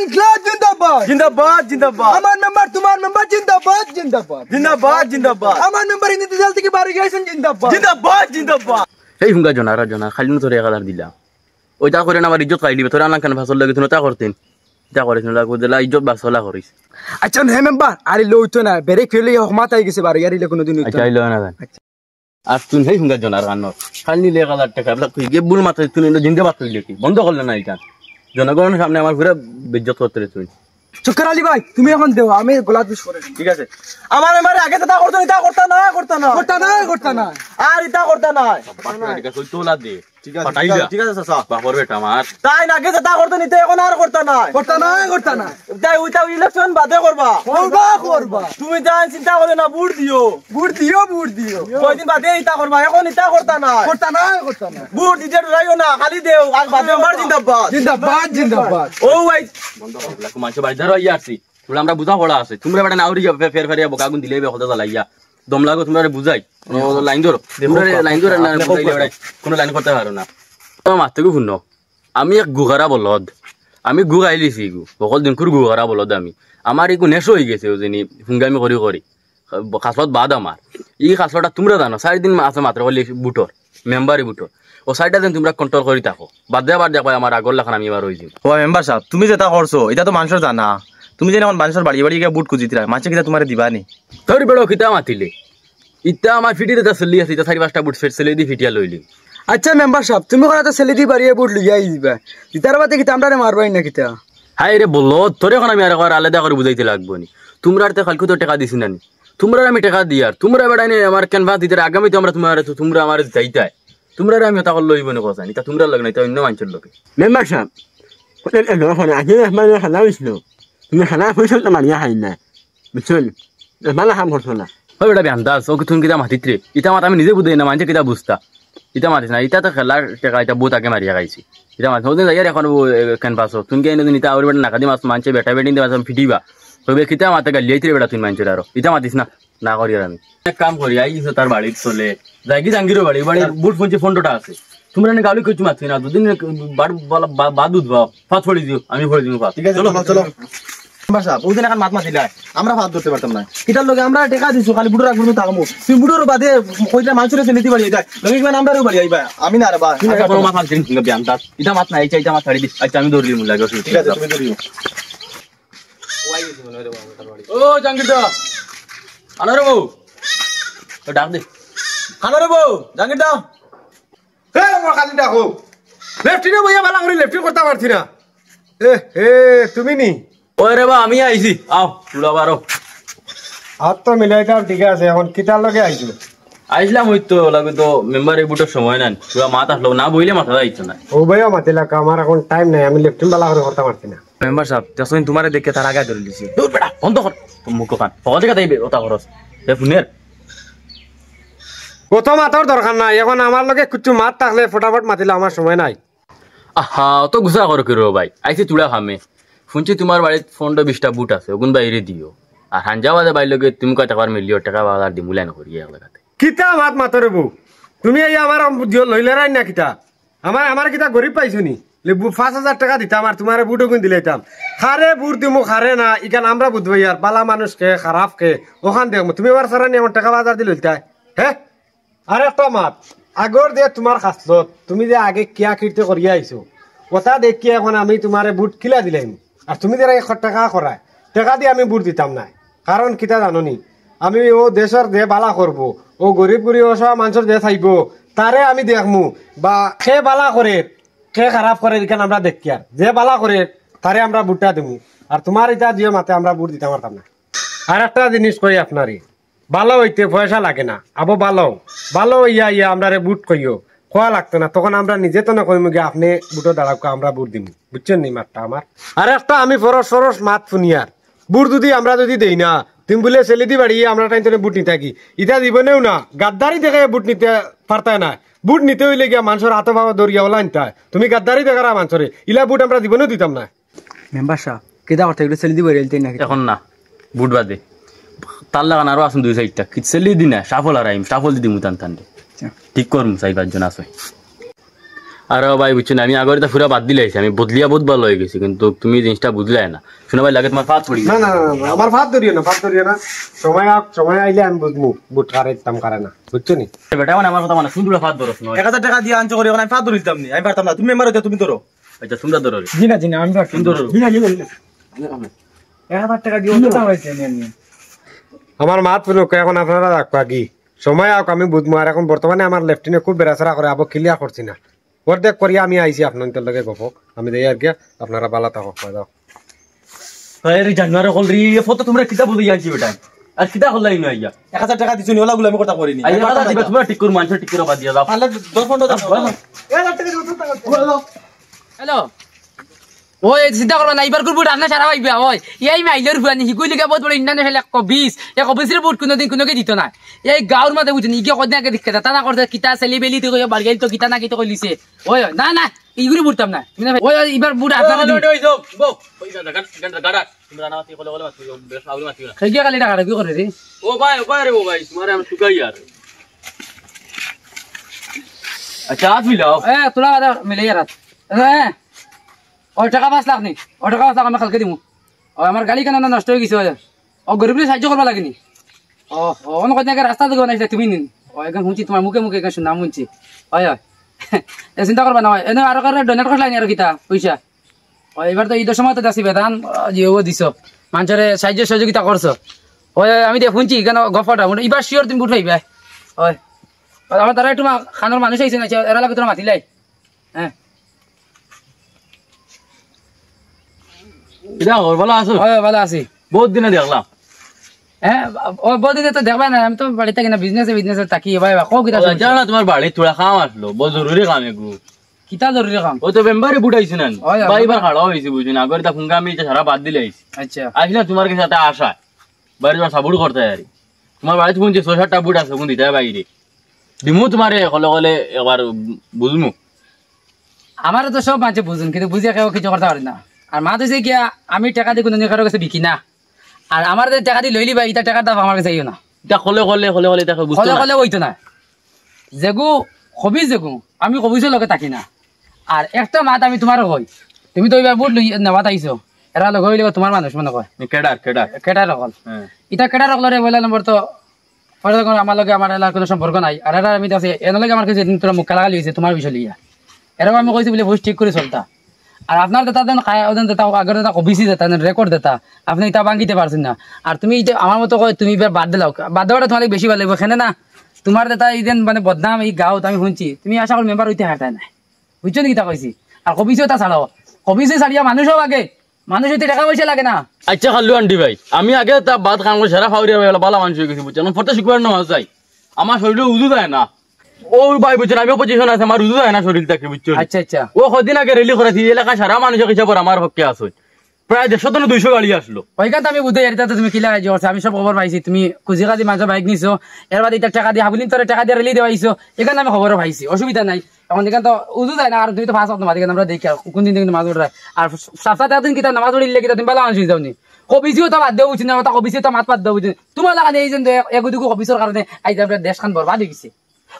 ইনকলাব জিন্দাবাদ জিন্দাবাদ জিন্দাবাদ আমার মেম্বার তোমার মেম্বার জিন্দাবাদ জিন্দাবাদ জিন্দাবাদ জিন্দাবাদ আমার মেম্বার ইন্দি জেল থেকে বাড়ি গেছেন জিন্দাবাদ জিন্দাবাদ জিন্দাবাদ এই হুঙ্গা জনা খালি তোরে কালার দিলা ওইটা করে না আমার ইজ্জত খাইলি তোরা না কেন ভাষণ লাগে তা করতেন তা করেছ না দিলা ইজ্জত বাসলা করিস আচ্ছা হে মেম্বার আরে লইতো না বেরে খেলে হকমাত আই গেছে বাড়ি আরিলে কোনদিন হইতো আচ্ছা আইলো না আর তুই এই হুঙ্গা জনার কান খালি 1000 টাকা বলা কই গে বুল মাথায় তুই জিন্দাবাদ কইলি কি বন্ধ করলে না এটা জনগণের সামনে আমার পুরো বেইজ্জত করতে রে তুই চক্কর আলী ভাই তুমি এখন দেও আমি গোলাপ বিশ করে ঠিক আছে আমার মেম্বার আগে তো তা করতো না করতা না আর এটা করতা না ঠিক আছে তোলা দে ঠিক আছে ঠিক আছে চাচা বাপর বেটা আমার তাই না আগে তো তা করতো নিতে এখন আর করতা না তাই ওইটা ইলেকশন বাদে করবা তুমি জান চিন্তা করে না বুট দিও কয়দিন বাদে এটা করবা এখন এটা করতা না বুট দিতে রাইও না খালি দেও আর বাদে আমার জিন্দাবাদ ও ভাই বন্ধ করলা কুমার বাড়ি ধরো ইয়ারছি তোমরা আমরা বুঝা পড়া আছে তোমরা বেটা নাউরি ফের ফেরিয়া বকাগুন দিলে বে হদা জ্বালাইয়া দম লাগো তোমরা বুঝাই লাইন ধরো তোমরা লাইন ধরে না বুঝাইলে বেটা কোনো লাইন করতে পারো না তোমার মাথা গু শুনো আমি এক গুগারা বলদ আমি গু গাইলিছি গু সকল দিন কুর গুগারা বলদ আমি আমার একটু নেশো হয়ে গেছে ওজনি হুঙ্গামি করি খাসলত বাদ আমার এই খাসলটা তোমরা জানো 4 দিন আছে মাত্র বলি বুটর মেম্বারি বুটর ও সাইডটা দিন তোমরা কন্ট্রোল করি থাকো বাদ দেখো আমার আগর লাখান আমি এবার হয়েছি ও মেম্বার সাহেব তুমি যেটা করছো এটা তো মানুষের জানা তুমি যেন মানুষের বাড়ি গিয়ে বুট খুঁজিতে মানুষের কিনা তোমার দিবা নি তোর বেড়ো কিতা মাতিলে ইটা আমার ফিটি এটা চলি আছে এটা 4-5টা বুট সেলে দি ফিটিয়া লইলি আচ্ছা মেম্বার সাহেব তুমি কোন ছেলে দি বাড়ি বুট লইয়াই দিবা ইতার বাদে কি আমরা মারবাই না কিতা হাই রে বললো তোর এখন আমি আর আলাদা করে বুঝাইতে লাগবো নি তোমরা আর কালকে তো টাকা দিছি না নি তোমরা আমি টাকা দিই আর তোমরা বেড়াই আমার ক্যানভাস দিতে আগামী তো তোমরা আমার যাইতাই তোমরা আমি তা লইব না কথা এটা তোমরা লাগ না এটা অন্য মানুষের লোকে মেম্বার সাহেব আগে মানে খানা হয়েছিল তুমি খানা হয়েছিল তো মানিয়া খাই না বুঝছেন মানে কাম করছো না হয় বেটা বেন্দাস ওকে তুমি কিতা মাতিত রে ইটা মাত আমি নিজে বুঝাই না মানুষে কিতা বুঝতা ইটা মাতিস না ইটা তো খেলার টাকা এটা বহুত আগে মারিয়া খাইছি ইটা মাত ওদিন যাই এখন ক্যানভাস তুমি কে এনে ইটা আর বেটা নাকা দি মাছ মানুষে বেটা বেটিং দিয়ে ফিটিবা তবে কিতা মাতে গালিয়াইতে রে বেটা তুমি মানুষের আর ইটা মাতিস না করি আর আমি এক কাম করি আই তার বাড়ির চলে যাই কি জাঙ্গিরো বাড়ির বুট ফোনছে ফোনটা আছে তোমরা না গালি কিছু মারছি না দুদিন বাদুদ ফাঁস ফড়ি দিও আমি ফড়ি দিব ঠিক আছে চলো মেম্বার সাহেব ওদিন এখন মাত মাতিলা আমরা ফাঁদ ধরতে পারতাম না কিটার লগে আমরা টাকা দিছো খালি বুটর রাখবো তাকামো তুমি বুটর বাদে কইলা মানুষের ছেলে দি বাড়ি যায় লগে মানে আমরাও বাড়ি আইবা আমি না রে বা কোনো মাত মারছিস না বিয়ান্তাস এটা মাত না এটা মাত ছাড়ি দিস আচ্ছা আমি ধরলি মুলা গেছি ঠিক আছে তুমি ধরিও ও জাঙ্গির দা আনারে বউ তো ডাক দে আনারে বউ জাঙ্গির দা হে আমার খালি দেখো লেফটিনে বইয়া বালা করে লেফটি করতে পারছি না এ তুমি নি ওই রে বা আমি আইছি আও তুলা বারো হাত তো মিলাইতাম ঠিক আছে এখন কিতার লগে আইছো আইছিলাম ওই তো লাগে তো মেম্বার এই বুটের সময় না পুরো মাথা আসলো না বইলে মাথা যাইতো না ও ভাইয়া মাতিলা আমার এখন টাইম নাই আমি লেফটিন বালা করে করতে পারছি না মেম্বার সাহেব যখন তোমারে দেখে তার আগে ধরে লিছি দূর বেটা বন্ধ কর তুমি মুখ কান পকেট থেকে তাইবে ওটা করস এ ফোনের কত মাতার দরকার নাই এখন আমার লগে কিছু মাত থাকলে ফটাফট মাতিলে আমার সময় নাই আহা তো গুসা করো কি রো ভাই আইছি তুলা খামে শুনছি তোমার বাড়িতে 15-20টা বুট আছে ওগুন বাইরে দিও আর হাঞ্জা বাজে বাইর লগে তুমি কয় টাকার মিলিয়ন টাকা বাজার দি মুলাইন করি এক লাগাতে কিতা মাত মাতরে বউ তুমি এই আমার লইলে রাই না কিতা আমার কিতা গরিব পাইছো নি 5,000 টাকা দিতাম আর তোমার বুট ওগুন দিলাইতাম খারে বুট দিমু খারে না ইকান আমরা বুঝবো আর বালা মানুষকে খারাপকে ওখান দেখবো তুমি আমার সারা নিয়ে আমার টাকা বাজার দিল হ্যাঁ আর একটা মাত আগর যে তোমার খাসলত তুমি যে আগে কিয়া কীর্তি করিয়া আইছো কথা দেখি এখন আমি তোমার বুট কিলা দিলাম আর তুমি যে 1 টাকা করায় টাকা দিয়ে আমি বুট দিতাম না কারণ কিতা জাননি আমি ও দেশের যে বালা করব ও গরিব গরিব অসহায় মানুষের যে থাকব তারে আমি দেখমু বা সে বালা করে কে খারাপ করে এখানে আমরা দেখি আর যে বালা করে তারে আমরা বুটটা দেবো আর তোমার এটা দিয়ে মাতে আমরা বুট দিতে পারতাম না আর একটা জিনিস কই আপনারই ভালো হইতে পয়সা লাগে না আবো ভালো ইয়া আমরা বুট কইও খোয়া লাগতো না তখন আমরা নিজে তো না কইমু গিয়ে আপনি বুটো দাঁড়াবো আমরা বুট দিব বুঝছেন নি মাতটা আমার আর একটা আমি সরস মাত শুনিয়ার বুট যদি দেই না তুমি বলে ছেলে দি বাড়ি আমরা টাইম বুট নিতে থাকি ইটা দিবনেও না গাদ্দারি দেখে বুট নিতে পারতায় না বুট নিতে হইলে গিয়া মানুষের হাতে ভাবা দরিয়া ওলা নিতে তুমি গাদ্দারি দেখারা মানুষরে ইলা বুট আমরা দিবনেও দিতাম না মেম্বার সাহেব কেদা করতে এগুলো ছেলে দি বাড়ি না এখন না বুট বাদে তার লাগান আরো আসুন 2-4টা কি ছেলে দি না সাফল আর আইম সাফল দিদি মুতান তান্ডে ঠিক করুম 4-5 জন আছে আর ভাই বুঝছো না আমি আগরে তো পুরা বাদ দিলাইছি আমি বদলিয়া বহুত ভালো হয়ে গেছি কিন্তু তুমি জিনিসটা বুঝলাই না শোনা ভাই লাগে তোমার ফাঁদ পড়ি না না না আমার ফাঁদ ধরিও না সময় আইলে আমি বুঝবো বুট কারে দাম কারে না বুঝছো নি বেটা মানে আমার কথা মানে সুন্দর ফাঁদ ধরছ না 1000 টাকা দিয়ে আনছো করে আমি ফাঁদ ধরিতাম নি আমি পারতাম না তুমি মেম্বার হইতে তুমি ধরো আচ্ছা সুন্দর ধরো জি না আমি সুন্দর ধরো 1000 টাকা দিও তো হইছে নি আমার মাত পুনক এখন আপনারা রাখবা কি সময় আওক আমি বুঝবো আর এখন বর্তমানে আমার লেফটিনে খুব বেড়াচড়া করে আবো ক্লিয়ার করছি না অর্ধেক করিয়া আমি আইছি আপনাদের লগে গপ আমি দেই আর কি আপনারা বালা থাকো দাও আরে জানুয়ারি হল রে ফটো তোমরা কিতা বলি আনছি বেটা আর কিতা হল নাই আইয়া 1000 টাকা দিছো নি ওলাগুলো আমি কথা করিনি আইয়া কথা দিবা তোমরা ঠিক করো মানুষ ঠিক করো বাদ দিয়া দাও তাহলে 10 দাও 1000 টাকা দিও হ্যালো ওই চিন্তা করবা না এবার করবো রান্না সারা পাইবা ওই এই মাইলের হুয়ানি হিগুই লিখা বহুত বড় ইন্টারন্যাশনাল 120 বুট কোনোকে দিত না এই গাঁৱৰ মাঝে বুঝছেন ইকে কদিন আগে দেখতে তা না করতে কিতা চেলি বেলি তো বাড়ি তো কিতা না কিতা কইলিছে ওই না না ইগুলি বুটতাম না ওই এবার বুট আপনারা দিন খেগিয়া কালি টাকা কি করে রে ও ভাই তোমারে আমি শুকাই আর আচ্ছা আজ মিলাও তোলা মিলে রাত ওই টাকা 5 লাখ নেই ওই টাকা 5 লাখ আমি কালকে দিমু ওই আমার গাড়ি কেন নষ্ট হয়ে গেছে ও গরিবরে সাহায্য করবা লাগেনি অন্য কদিন আগে রাস্তা থেকে বানাইছে তুমি নিন ও এখন শুনছি তোমার মুখে মুখে এখন নাম শুনছি হয় চিন্তা করবা না হয় এনে আরো কারণে ডোনেট করলাই আর কিতা পয়সা এবার তো ঈদের সময় তো যাচ্ছি বেদান জিও দিছ মানুষের সাহায্য সহযোগিতা করছো ওই আমি দিয়ে শুনছি কেন গফটা এবার শিওর তুমি বুট পাইবা হয় আমার তারা একটু খানোর মানুষ আইসে না এরা লাগে তোরা মাতিলাই হ্যাঁ ভালো আছো ভালো আছি বহুত দিনে দেখলাম হ্যাঁ বহুত দিনে তো দেখবা না আমি তো বাড়িতে কিনা বিজনেসে তাকি ভাই কো কিতা জানো না তোমার বাড়ি তোরা কাম আসলো বহুত জরুরি কাম এগু কিতা জরুরি কাম ও তো মেম্বারে বুটাইছি না বাইবার খাড়া হইছে বুঝিনা আগরে তা ফুঙ্গা আমি সারা বাদ দিলে আইছি আচ্ছা আসলে তোমার কাছে একটা আশা বাইরে তোমার সাবুট করতে আরি তোমার বাড়িতে কোন যে 6-7টা বুট আছে কোন দিতে বাইরে দিমু তোমারে কলে একবার বুঝমু আমার তো সব মাঝে বুঝুন কিন্তু বুঝিয়া কেউ কিছু করতে পারি না আর মা তো গিয়া আমি টাকা দিয়ে কোনো কারো কাছে বিকি না আর আমার টাকা দিয়ে লইলি বা এটা টাকার দাম আমার কাছে আইও না এটা কলে দেখো বুঝতে কলে হইতো না যেগু হবি যেগু আমি কবিছো লগে থাকি না আর একটা মাত আমি তোমার কই তুমি তো এবার বুট লই নেওয়াত আইছো এরা লগ হইলে তোমার মানুষ মনে কয় কেডার রকল এটা কেডার রকলরে বলে নম্বর তো আমার লগে আমার এলাকার কোনো সম্পর্ক নাই আর এরা আমি আছে এর লগে আমার কাছে তোরা মুখ কালাগালি হয়েছে তোমার বিষয় লিয়া এরকম আমি কইছি বলে ভুজ ঠিক করে চলতা আর আপনার দেতা দেন ওদের দেতা আগের দেতা ওবিসি দেতা রেকর্ড দেতা আপনি এটা ভাঙিতে পারছেন না আর তুমি আমার মতো কয় তুমি এবার বাদ দিলাও বাদ দেওয়াটা তোমার বেশি ভালো লাগবে এখানে না তোমার দেতা এই দেন মানে বদনাম এই গাঁৱত আমি শুনছি তুমি আশা করি মেম্বার হইতে হাঁটায় নাই বুঝছো নি কিতা কইছি আর কবিসিও তা ছাড়াও কবিসি ছাড়িয়া মানুষও আগে মানুষ হইতে টাকা পয়সা লাগে না আচ্ছা খালু আন্টি ভাই আমি আগে তা বাদ খান সারা ফাউরিয়া ভালো মানুষ হয়ে গেছি বুঝছেন ফটো শিখবার না চাই আমার শরীরে উজু দেয় না ও ভাই বুঝছেন আমি পজিশন আছে আমার উজু দেয় না শরীর থেকে বুঝছো আচ্ছা আচ্ছা ও কদিন আগে রেলি করেছি এলাকা সারা মানুষের হিসাবে আমার পক্ষে আসো প্রায় 150-200 গাড়ি আসলো ওইখানে আমি বুঝতে এটা তুমি কি লাগাই জোরছে আমি সব খবর পাইছি তুমি কুজি কাজি মানুষ বাইক নিছো এর বাদে এটা টাকা দিয়ে হাবুলিন তোরে টাকা দিয়ে রেলি দেওয়াইছো এখানে আমি খবরও পাইছি অসুবিধা নাই এখন এখানে তো উজু যায় না আর তুমি তো ফাঁস তোমার এখানে আমরা দেখি কোন দিন থেকে নামাজ পড়ে আর সাতটা দিন কিতা নামাজ পড়িলে কিতা তুমি ভালো মানুষ হয়ে যাওনি কবিছিও তো বাদ দেওয়া উচিত না কবিছিও তো মাত বাদ দেওয়া উচিত তোমার লাগানে এই যে এগুদুকু কবিছর কারণে আজ আমরা দেশখান বরবাদ হয়ে গেছে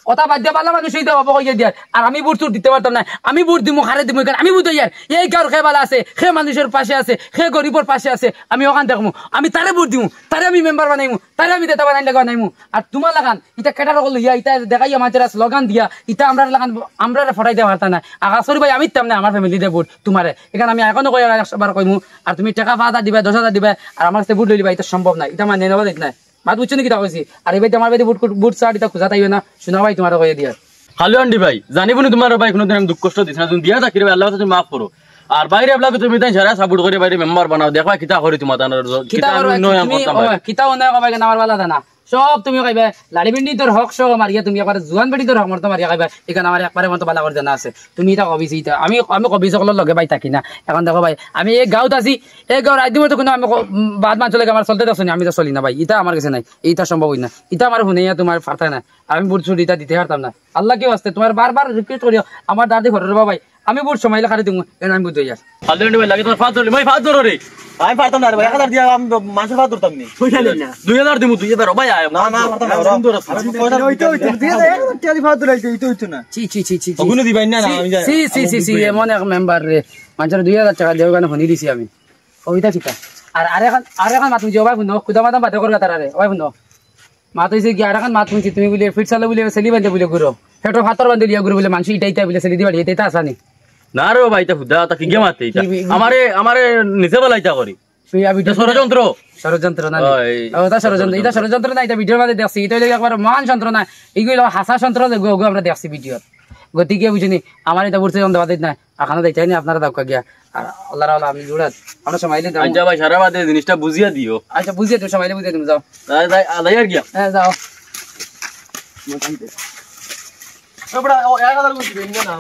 কথা বাদ দিয়া পালা মানুষ হইতে হবো কইয়া দিয়ার আর আমি বুট দিতে পারতাম না আমি বুট দিমু খারে দিমু আমি বুঝ ইয়ার এই গাঁর খে বালা আছে সে মানুষের পাশে আছে সে গরিবর পাশে আছে আমি ওখান দেখমু আমি তারে বুট দিমু তারে আমি মেম্বার বানাইমু তারে আমি দেতা বানাইমু আর তোমার লাগান এটা কেটার কল ইয়া এটা দেখাইয়া মাঝের স্লোগান দিয়া এটা আমরা লাগান আমরা ফটাই দেওয়া পারতাম না আগাছরি ভাই আমি তাম না আমার ফ্যামিলি দে বুট তোমারে এখানে আমি এখনো কই একবার কইমু আর তুমি টাকা 5,000 দিবা 10,000 দিবা আর আমার কাছে বুট লইবা এটা সম্ভব না এটা মানে নেওয়া দিত না মাত বুঝছো নাকি তা কইছি আর এবার আমার বাড়িতে বুট চাট এটা খুঁজা তাইবে না শোনা ভাই তোমার কইয়া দিয়া খালু আন্টি ভাই জানিব না তোমার ভাই কোনোদিন আমি দুঃখ কষ্ট দিছ না তুমি দিয়া থাকি আল্লাহ তুমি মাফ করো আর বাইরে আপনাকে তুমি তাই সারা সাপোর্ট করে বাইরে মেম্বার বানাও দেখবা কিতা করি তোমার কিতা অন্যায় কবাই আমার বালা দানা সব তুমি কইবে লাড়ি বিন্ডি তোর হক সহ মারিয়া তুমি একবার জুয়ান বেটি তোর হক মরতো মারিয়া কইবা এখানে আমার একবারে মতো বালা করে জানা আছে তুমি এটা কবিছি এটা আমি কবি সকলের লগে ভাই থাকি না এখন দেখো ভাই আমি এই গাঁৱত আছি এই গাঁৱৰ রাজ্যমতো তো কোনো আমি বাদ মান চলে আমার চলতে দেখছো আমি তো চলি না ভাই এটা আমার কাছে নাই এইটা সম্ভব হই না এটা আমার শুনে তোমার ফারতা না আমি বুট ছুটি এটা দিতে পারতাম না আল্লাহ কি আসতে তোমার বারবার রিপিট করিও আমার দাদি ঘরের ভাই আমি বুট সময় লেখা দিমু আমি বুঝতে যাই খালু আন্টি ভাই লাগে তোমার ফাঁদ ধরলি ভাই ফাঁদ ধরো রে আমি পারতাম না রে ভাই 1000 দিয়া আমি মানুষের ভাত ধরতাম নি 2000 দিমু 2000 ভাই আয় না না পারতাম না ছি ছি ছি ছি ছি। ওগুলো দিবেন না আমি জানি সি সি সি সি এমন এক মেম্বার রে মানুষের 2000 টাকা দেওয়ার কারণে ফোন দিছি আমি ওইটা ঠিক আর আরেকখান মাত মুজি ভাই শুনো খুদা মাদাম বাতে করগা তারারে ভাই শুনো মাত হইছে কি আরেকখান মাত মুজি তুমি বলে ফিট চালে বলে সেলি বান্ধে বলে গুরো ফেটো ভাতর বান্ধে লিয়া গুরো বলে মানুষ ইটাইতা বলে সেলি দিবাড়ি এটা আসানি না রে ভাই তা খুদা তা কি গে মারতে এটা আমারে নিচে বলাইতা করি তুই আবিটা ষড়যন্ত্র ষড়যন্ত্র না ওটা ষড়যন্ত্র এটা ষড়যন্ত্র না এটা ভিডিওর মধ্যে দেখছি এটা একবার মহান যন্ত্র না এইগুলো হাসা যন্ত্র আমরা দেখছি ভিডিওর গতিকে বুঝিনি আমার এটা বুঝতে যন্ত্র বাদে না এখানে দেখতে নি আপনারা দাও গিয়া আর আল্লাহ রাওলা আমি জুড়াত আমরা সময় দিই আচ্ছা ভাই সারা বাদে জিনিসটা বুঝিয়া দিও আচ্ছা বুঝিয়ে তুমি সময় বুঝিয়ে তুমি যাও আদাই আর গিয়া হ্যাঁ যাও বড় 1000 দিবেন না